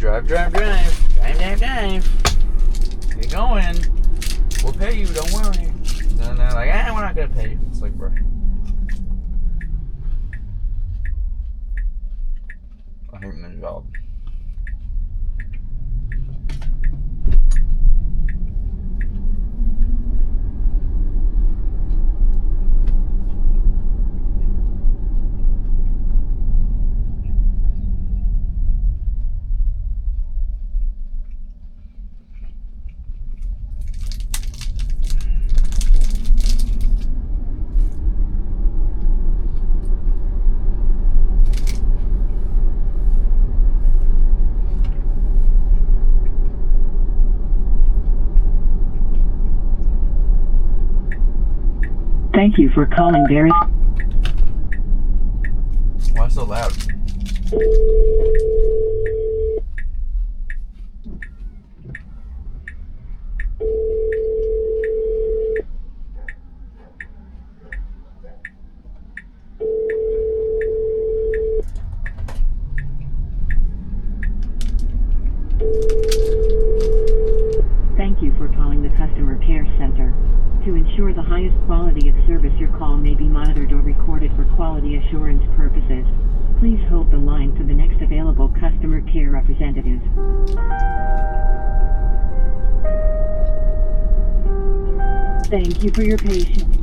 Drive. Get going. We'll pay you, don't worry. And then they're like, we're not gonna pay you. It's like, bro. I hate my job. Thank you for calling Dairy. Why so loud? Thank you for calling the Customer Care Center. To ensure the highest quality of service, your call may be monitored or recorded for quality assurance purposes. Please hold the line for the next available customer care representative. Thank you for your patience.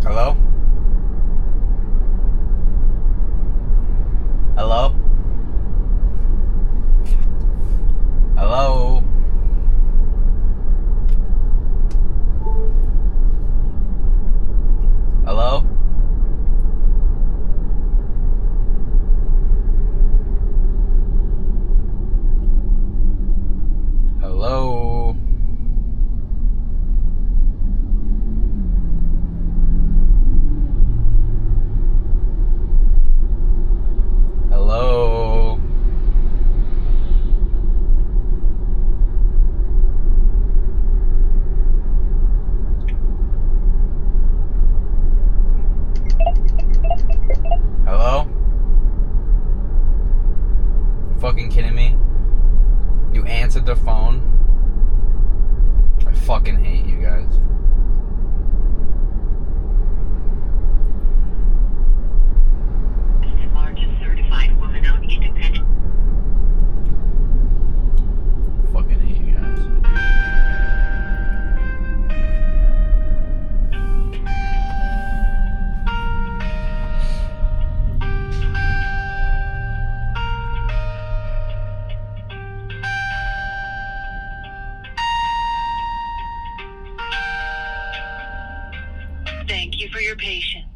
Hello? Hello? Hello? Hello? Hello? Hello? Hello? You fucking kidding me? You answered the phone? I fucking hate you guys. Largest certified woman-owned independent. Fucking hate you guys. Thank you for your patience.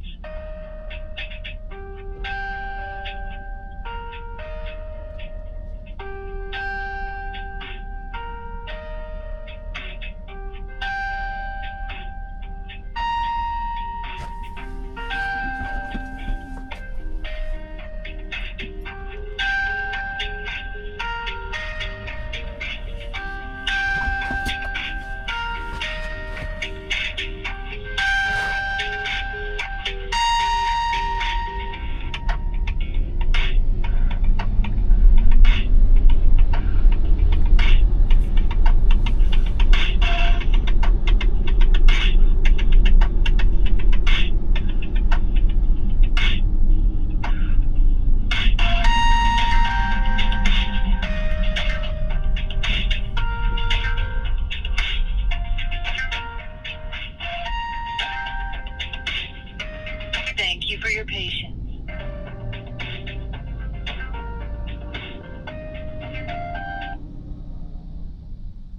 Thank you for your patience.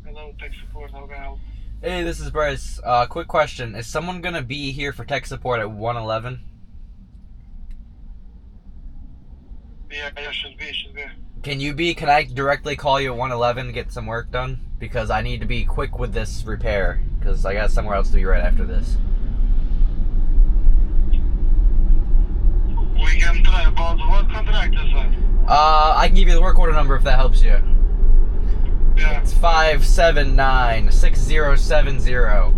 Hello, tech support. How can I help? Hey, this is Bryce. Quick question. Is someone gonna be here for tech support at 111? Yeah, should be. Can I directly call you at 111 to get some work done? Because I need to be quick with this repair, because I got somewhere else to be right after this. We can try about what contract is that? I can give you the work order number if that helps you. Yeah. It's 579-6070.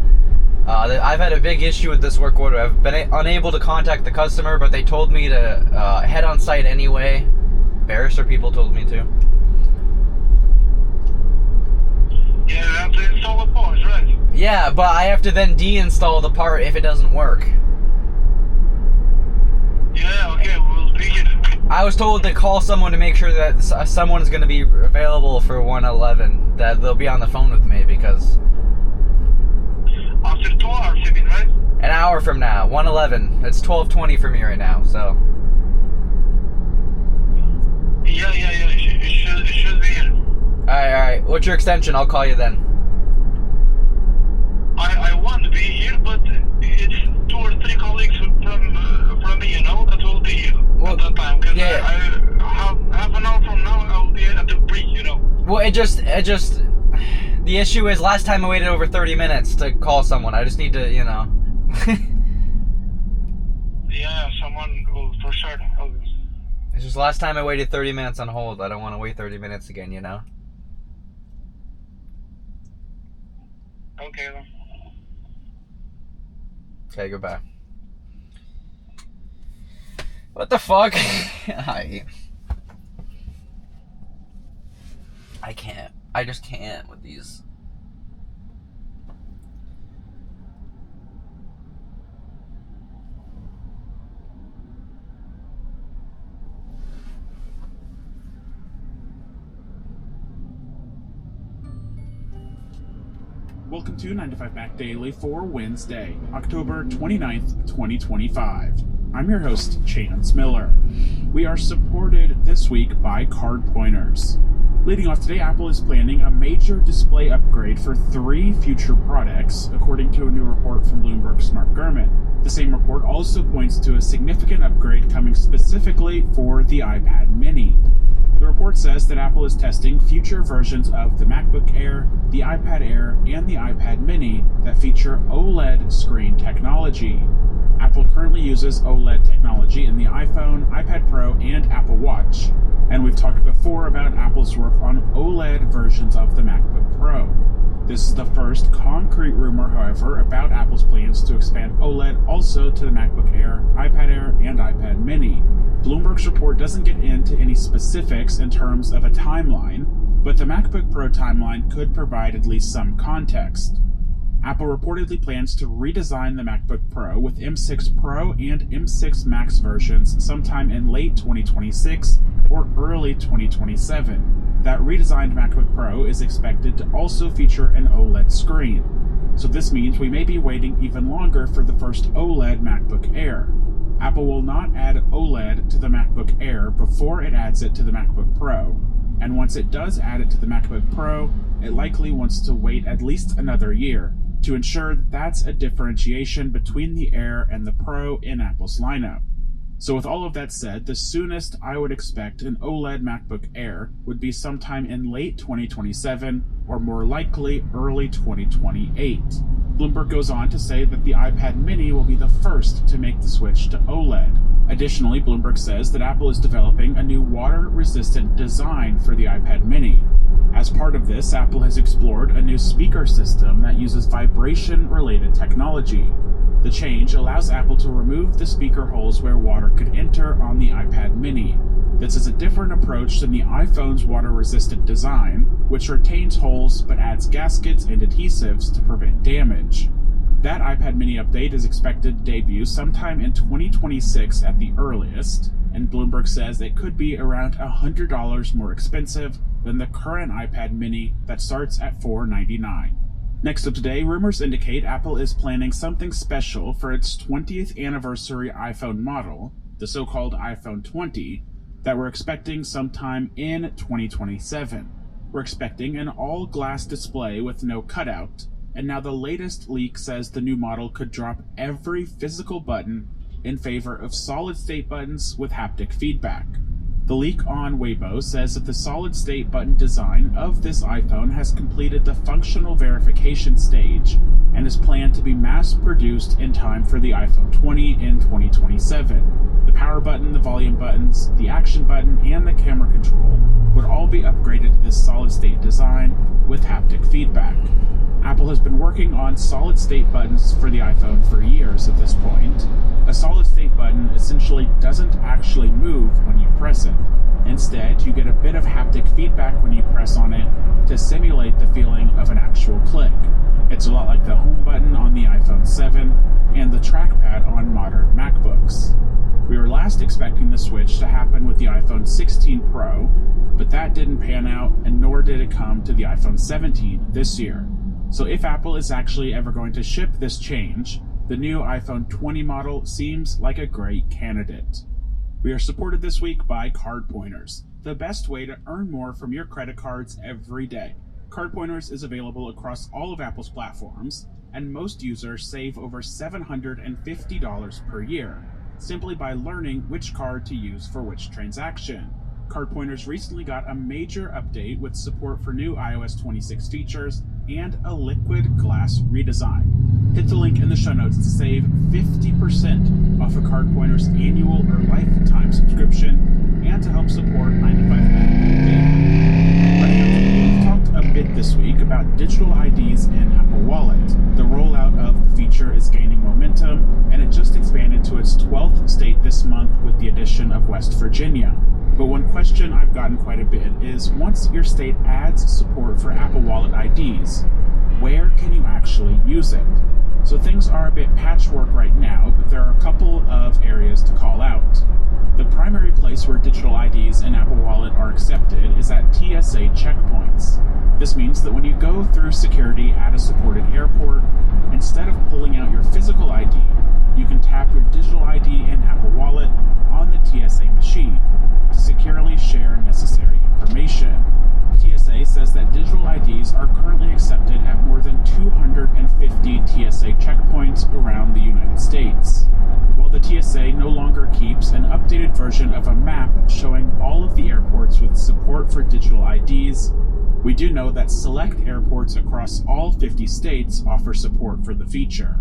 I've had a big issue with this work order. I've been unable to contact the customer, but they told me to head on site anyway. Barrister people told me to. Yeah, you have to install the parts, right? Yeah, but I have to then deinstall the part if it doesn't work. Yeah, okay, we'll begin. I was told to call someone to make sure that someone's going to be available for 111. That they'll be on the phone with me because After 2 hours, you mean, right? an hour from now, 111. It's 12:20 for me right now, so. Yeah, it should be here. Alright. What's your extension? I'll call you then. I want to be here, but it's 2 or 3 colleagues from me, that will be here at that time. Because yeah. I half an hour from now, I'll be at the bridge, Well, it just. The issue is last time I waited over 30 minutes to call someone. I just need to, Yeah, someone will for sure. It's just last time I waited 30 minutes on hold. I don't want to wait 30 minutes again, Okay, then. Okay, goodbye. What the fuck? I can't. I just can't with these. Welcome to 9 to 5 Mac Daily for Wednesday, October 29th, 2025. I'm your host, Chance Miller. We are supported this week by Card Pointers. Leading off today, Apple is planning a major display upgrade for 3 future products, according to a new report from Bloomberg Smart Garment. The same report also points to a significant upgrade coming specifically for the iPad mini. The report says that Apple is testing future versions of the MacBook Air, the iPad Air, and the iPad mini that feature OLED screen technology. Apple currently uses OLED technology in the iPhone, iPad Pro, and Apple Watch. And we've talked before about Apple's work on OLED versions of the MacBook Pro. This is the first concrete rumor, however, about Apple's plans to expand OLED also to the MacBook Air, iPad Air, and iPad mini. Bloomberg's report doesn't get into any specifics in terms of a timeline, but the MacBook Pro timeline could provide at least some context. Apple reportedly plans to redesign the MacBook Pro with M6 Pro and M6 Max versions sometime in late 2026 or early 2027. That redesigned MacBook Pro is expected to also feature an OLED screen. So this means we may be waiting even longer for the first OLED MacBook Air. Apple will not add OLED to the MacBook Air before it adds it to the MacBook Pro. And once it does add it to the MacBook Pro, it likely wants to wait at least another year to ensure that's a differentiation between the Air and the Pro in Apple's lineup. So with all of that said, the soonest I would expect an OLED MacBook Air would be sometime in late 2027 or more likely early 2028. Bloomberg goes on to say that the iPad mini will be the first to make the switch to OLED. Additionally, Bloomberg says that Apple is developing a new water-resistant design for the iPad mini. As part of this, Apple has explored a new speaker system that uses vibration-related technology. The change allows Apple to remove the speaker holes where water could enter on the iPad mini. This is a different approach than the iPhone's water-resistant design, which retains holes but adds gaskets and adhesives to prevent damage. That iPad mini update is expected to debut sometime in 2026 at the earliest, and Bloomberg says it could be around $100 more expensive than the current iPad mini that starts at $499. Next up today, rumors indicate Apple is planning something special for its 20th anniversary iPhone model, the so-called iPhone 20, that we're expecting sometime in 2027. We're expecting an all-glass display with no cutout, and now the latest leak says the new model could drop every physical button in favor of solid-state buttons with haptic feedback. The leak on Weibo says that the solid-state button design of this iPhone has completed the functional verification stage and is planned to be mass-produced in time for the iPhone 20 in 2027. The power button, the volume buttons, the action button, and the camera control would all be upgraded to this solid-state design with haptic feedback. Apple has been working on solid-state buttons for the iPhone for years at this point. A solid-state button essentially doesn't actually move when you press it. Instead, you get a bit of haptic feedback when you press on it to simulate the feeling of an actual click. It's a lot like the home button on the iPhone 7 and the trackpad on modern MacBooks. We were last expecting the switch to happen with the iPhone 16 Pro, but that didn't pan out, and nor did it come to the iPhone 17 this year. So if Apple is actually ever going to ship this change, the new iPhone 20 model seems like a great candidate. We are supported this week by Card Pointers, the best way to earn more from your credit cards every day. Card Pointers is available across all of Apple's platforms, and most users save over $750 per year, simply by learning which card to use for which transaction. Card Pointers recently got a major update with support for new iOS 26 features and a liquid glass redesign. Hit the link in the show notes to save 50% off a Card Pointers annual or lifetime subscription and to help support 95Mac. We've talked a bit this week about digital IDs in Apple Wallet. The rollout of the feature is gaining momentum, and it just expanded to its 12th state this month with the addition of West Virginia. But one question I've gotten quite a bit is, once your state adds support for Apple Wallet IDs, where can you actually use it? So things are a bit patchwork right now, but there are a couple of areas to call out. The primary place where digital IDs in Apple Wallet are accepted is at TSA checkpoints. This means that when you go through security at a supported airport, instead of pulling out your physical ID, you can tap your digital ID in Apple Wallet on the TSA machine to securely share necessary information. TSA says that digital IDs are currently accepted at more than 250 TSA checkpoints around the United States. While the TSA no longer keeps an updated version of a map showing all of the airports with support for digital IDs, we do know that select airports across all 50 states offer support for the feature.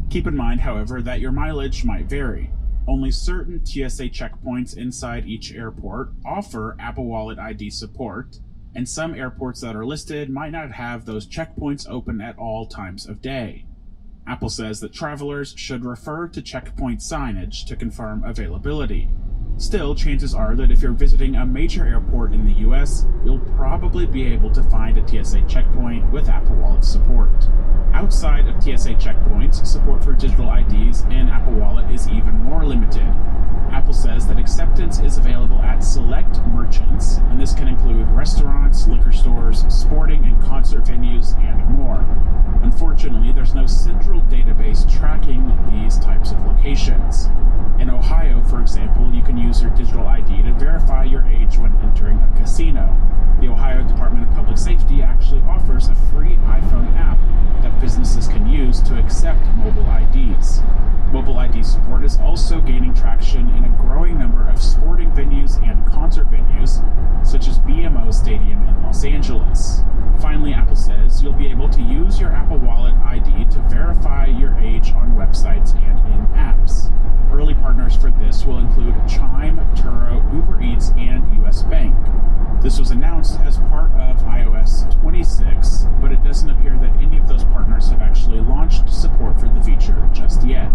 Keep in mind, however, that your mileage might vary. Only certain TSA checkpoints inside each airport offer Apple Wallet ID support, and some airports that are listed might not have those checkpoints open at all times of day. Apple says that travelers should refer to checkpoint signage to confirm availability. Still, chances are that if you're visiting a major airport in the US, you'll probably be able to find a TSA checkpoint with Apple Wallet support. Outside of TSA checkpoints, support for digital IDs in Apple Wallet is even more limited. Apple says that acceptance is available at select merchants, and this can include restaurants, liquor stores, sporting and concert venues, and more. Unfortunately, there's no central database tracking these types of locations. In Ohio, for example, you can use your digital ID to verify your age when entering a casino. The Ohio Department of Public Safety actually offers a free iPhone app that businesses can use to accept mobile IDs. Mobile ID support is also gaining traction in a growing number of sporting venues and concert venues, such as BMO Stadium in Los Angeles. Finally, Apple says you'll be able to use your Apple Wallet ID to verify your age on websites and in apps. Early partners for this will include Chime, Turo, Uber Eats, and US Bank. This was announced as part of iOS 26, but it doesn't appear that any of those partners have actually launched support for the feature just yet.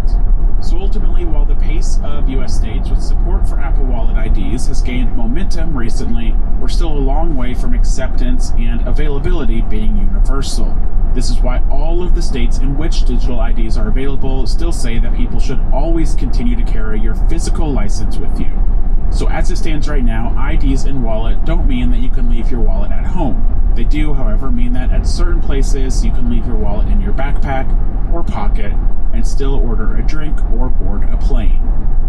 So ultimately, while the pace of US states with support for Apple Wallet IDs has gained momentum recently, we're still a long way from acceptance and availability being universal. This is why all of the states in which digital IDs are available still say that people should always continue to carry your physical license with you. So as it stands right now, IDs in Wallet don't mean that you can leave your wallet at home. They do, however, mean that at certain places you can leave your wallet in your backpack or pocket and still order a drink or board a plane.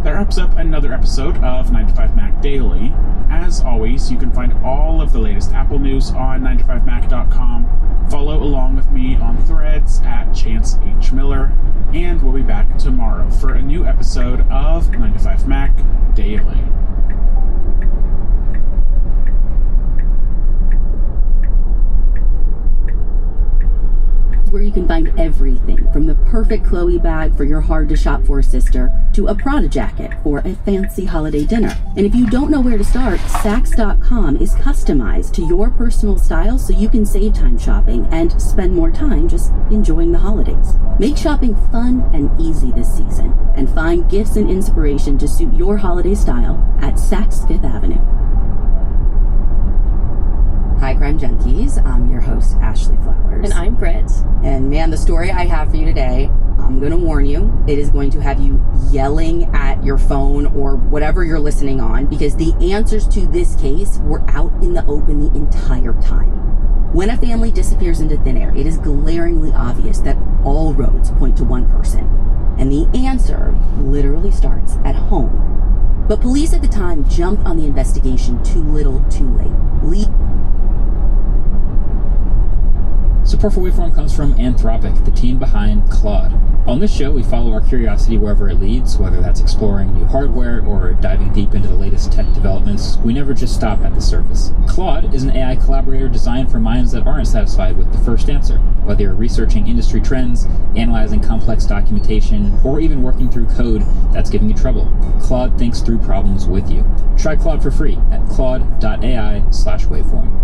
That wraps up another episode of 9to5Mac Daily. As always, you can find all of the latest Apple news on 9to5Mac.com. Follow along with me on Threads at Chance H. Miller, and we'll be back tomorrow for a new episode of 9to5Mac Daily. you can find everything from the perfect Chloe bag for your hard-to-shop-for sister to a Prada jacket for a fancy holiday dinner. And if you don't know where to start, Saks.com is customized to your personal style so you can save time shopping and spend more time just enjoying the holidays. Make shopping fun and easy this season and find gifts and inspiration to suit your holiday style at Saks Fifth Avenue. Hi, Crime Junkies. I'm your host, Ashley Flowers. And I'm Britt. And man, the story I have for you today, I'm going to warn you, it is going to have you yelling at your phone or whatever you're listening on, because the answers to this case were out in the open the entire time. When a family disappears into thin air, it is glaringly obvious that all roads point to one person. And the answer literally starts at home. But police at the time jumped on the investigation too little, too late. Support for Waveform comes from Anthropic, the team behind Claude. On this show, we follow our curiosity wherever it leads, whether that's exploring new hardware or diving deep into the latest tech developments. We never just stop at the surface. Claude is an AI collaborator designed for minds that aren't satisfied with the first answer, whether you're researching industry trends, analyzing complex documentation, or even working through code that's giving you trouble. Claude thinks through problems with you. Try Claude for free at claude.ai/waveform.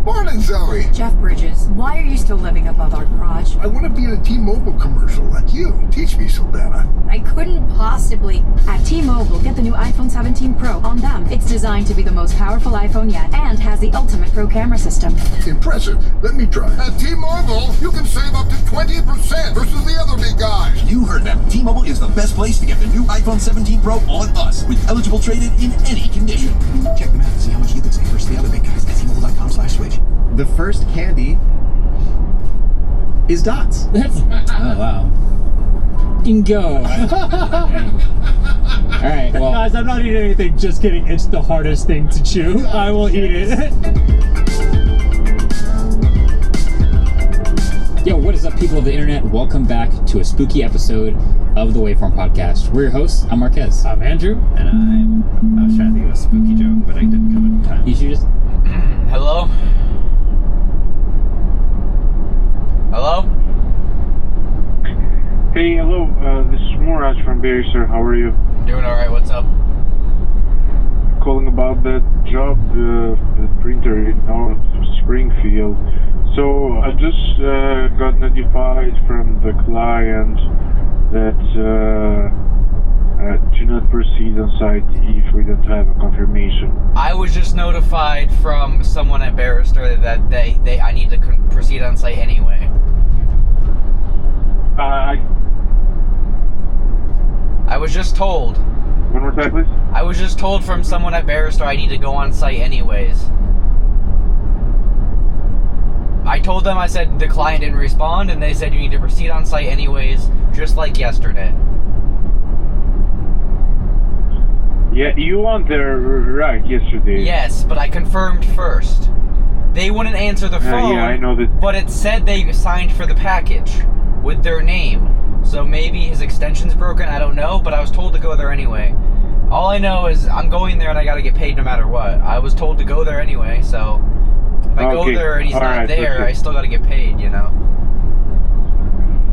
Morning, Zoe. Jeff Bridges, why are you still living above our garage? I want to be in a T-Mobile commercial like you. Teach me, Soldana. I couldn't possibly. At T-Mobile, get the new iPhone 17 Pro on them. It's designed to be the most powerful iPhone yet and has the ultimate pro camera system. Impressive. Let me try. At T-Mobile, you can save up to 20% versus the other big guys. You heard them. T-Mobile is the best place to get the new iPhone 17 Pro on us with eligible trade-in in any condition. Check them out and see how much you can save versus the other big guys at T-Mobile.com/switch. The first candy is dots. Oh, wow. You can go. Alright, well. Guys, I'm not eating anything. Just kidding. It's the hardest thing to chew. I will eat it. Yo, what is up, people of the internet? Welcome back to a spooky episode of the Waveform Podcast. We're your hosts. I'm Marquez. I'm Andrew. And I was trying to think of a spooky joke, but I didn't come in time. You should just... Hello? Hello? Hey, hello. This is Murad from Barry, sir. How are you? Doing alright, what's up? Calling about that job, the printer in North Springfield. So I just got notified from the client that do not proceed on site if we don't have a confirmation. I was just notified from someone at Barrister that I need to proceed on site anyway. I was just told. One more time, please. I was just told from someone at Barrister I need to go on site anyways. I told them, I said the client didn't respond, and they said you need to proceed on site anyways, just like yesterday. Yeah, you weren't there right yesterday. Yes, but I confirmed first. They wouldn't answer the phone, yeah, I know that. But it said they signed for the package with their name. So maybe his extension's broken, I don't know, but I was told to go there anyway. All I know is I'm going there and I gotta get paid no matter what. I was told to go there anyway, so if I go there and he's not there, proceed. I still gotta get paid, you know?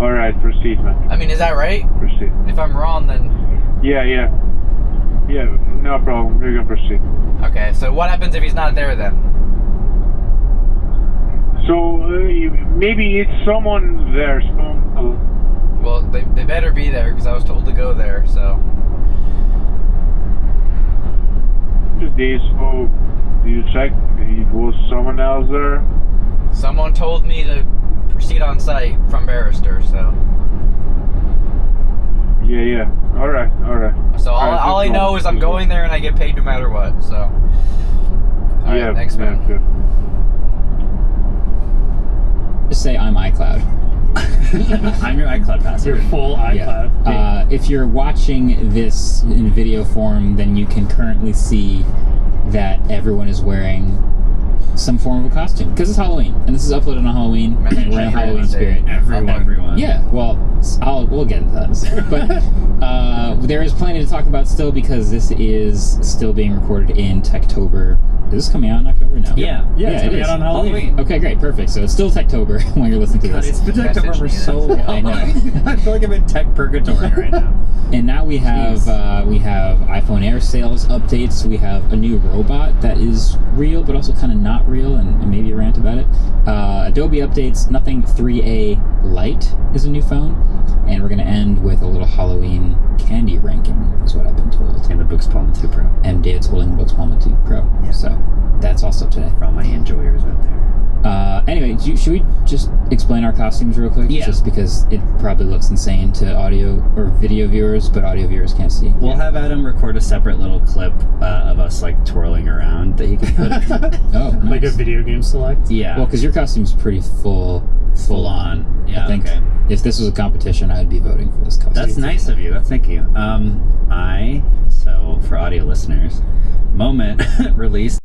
Alright, proceed, man. I mean, is that right? Proceed. If I'm wrong, then... Yeah, no problem. We're gonna proceed. Okay, so what happens if he's not there then? So, maybe it's someone there. Well, they better be there, because I was told to go there, so... Today, so, do you check it was someone else there? Someone told me to proceed on site from Barrister, so... Yeah. Alright. So all I know is I'm going there and I get paid no matter what, so... Alright, thanks, man. Yeah. Just say I'm iCloud. I'm your iCloud password. Your full iCloud. Yeah. If you're watching this in video form, then you can currently see that everyone is wearing some form of a costume. Because it's Halloween, and this is uploaded on Halloween, and we're in a Halloween spirit. Everyone. Yeah, well, we'll get into that. But there is plenty to talk about still, because this is still being recorded in Techtober Is this coming out in October now? Yeah, it's coming out on Halloween. Okay, great, perfect. So it's still Techtober when you're listening to this. It's been Techtober for so long. I know. I feel like I'm in tech purgatory right now. And now we have iPhone Air sales updates. We have a new robot that is real, but also kind of not real, and maybe a rant about it. Adobe updates. Nothing 3A Lite is a new phone, and we're going to end with a little Halloween candy ranking, is what I've been told. And the Books Palma 2 Pro. And David's holding the Books Palma 2 Pro. Yeah. So that's also today. For all my enjoyers out there. Anyway, should we just explain our costumes real quick? Yeah. Just because it probably looks insane to audio or video viewers, but audio viewers can't see. We'll have Adam record a separate little clip of us like twirling around that he can put. Oh, nice. Like a video game select? Yeah. Well, because your costume's pretty full on. Yeah, I think okay. if this was a competition, I'd be voting for this costume. That's nice of you. Thank you. So for audio listeners, Moment released